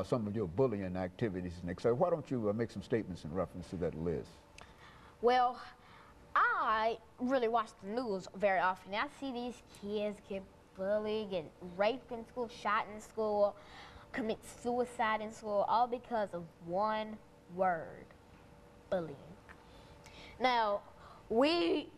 some of your bullying activities and etc. Why don't you make some statements in reference to that, Liz? Well, I really watch the news very often. I see these kids get bullied, get raped in school, shot in school, commit suicide in school, all because of one word: bullying. Now, we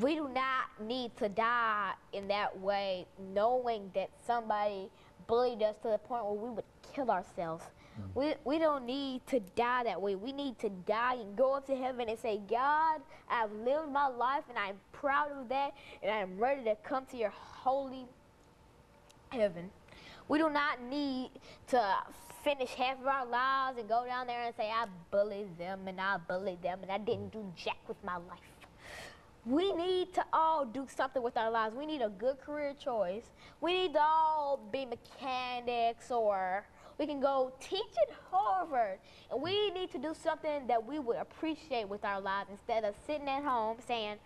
do not need to die in that way, knowing that somebody bullied us to the point where we would kill ourselves. We don't need to die that way. We need to die and go up to heaven and say, God, I've lived my life and I'm proud of that, and I'm ready to come to your holy heaven. We do not need to finish half of our lives and go down there and say, I bullied them and I bullied them and I didn't do jack with my life. We need to all do something with our lives. We need a good career choice. We need to all be mechanics, or we can go teach at Harvard. And we need to do something that we would appreciate with our lives instead of sitting at home saying,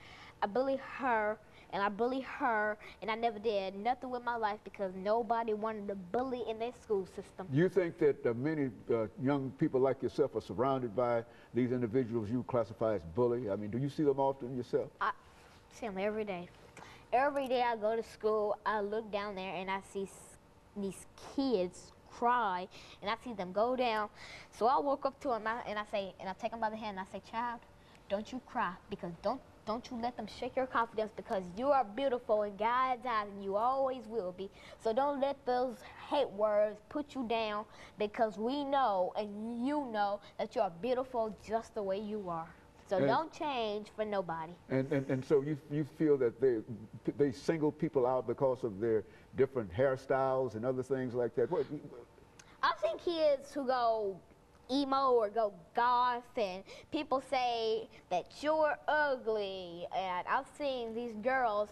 I bullied her and I bullied her and I never did nothing with my life because nobody wanted to bully in their school system. You think that many young people like yourself are surrounded by these individuals you classify as bully? I mean, do you see them often yourself? I see them every day. Every day I go to school, I look down there and I see these kids cry, and I see them go down. So I walk up to them and I take them by the hand and I say, child, don't you cry, because don't you let them shake your confidence, because you are beautiful in God's eyes and you always will be. So don't let those hate words put you down, because we know and you know that you are beautiful just the way you are. So don't change for nobody. And so you feel that they single people out because of their different hairstyles and other things like that? What? I've seen kids who go emo or go goth, and people say that you're ugly, and I've seen these girls,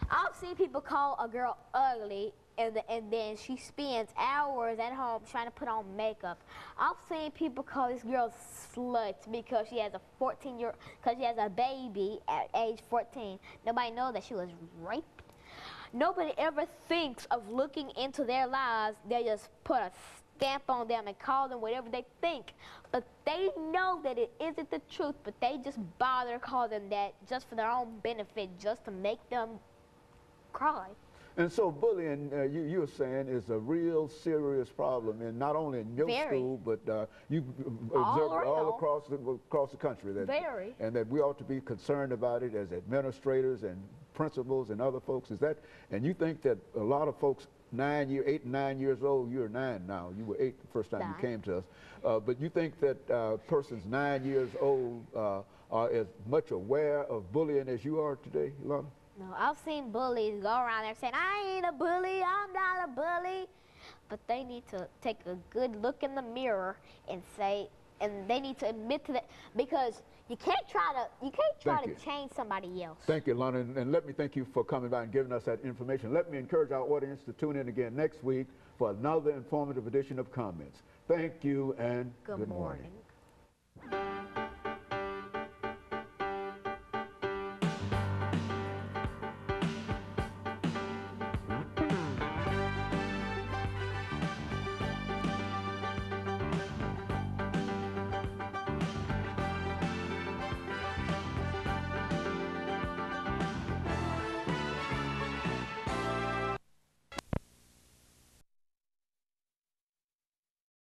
I've seen people call a girl ugly, and then she spends hours at home trying to put on makeup. I've seen people call this girl slut because she has a baby at age 14. Nobody knows that she was raped. Nobody ever thinks of looking into their lives. They just put a stamp on them and call them whatever they think. But they know that it isn't the truth, but they just bother to call them that just for their own benefit, just to make them cry. And so bullying, you're saying, is a real serious problem, and not only in your school, but you observe all across the country. And that we ought to be concerned about it as administrators and principals and other folks. Is that? And you think that a lot of folks 8 and 9 years old, you're 9 now. You were 8 the first time you came to us. But you think that persons 9 years old are as much aware of bullying as you are today, Alana? No, I've seen bullies go around there saying, I ain't a bully, I'm not a bully. But they need to take a good look in the mirror and say, and they need to admit to that, because you can't try to change somebody else. Thank you, Alana, and let me thank you for coming by and giving us that information. Let me encourage our audience to tune in again next week for another informative edition of Comments. Thank you and good morning.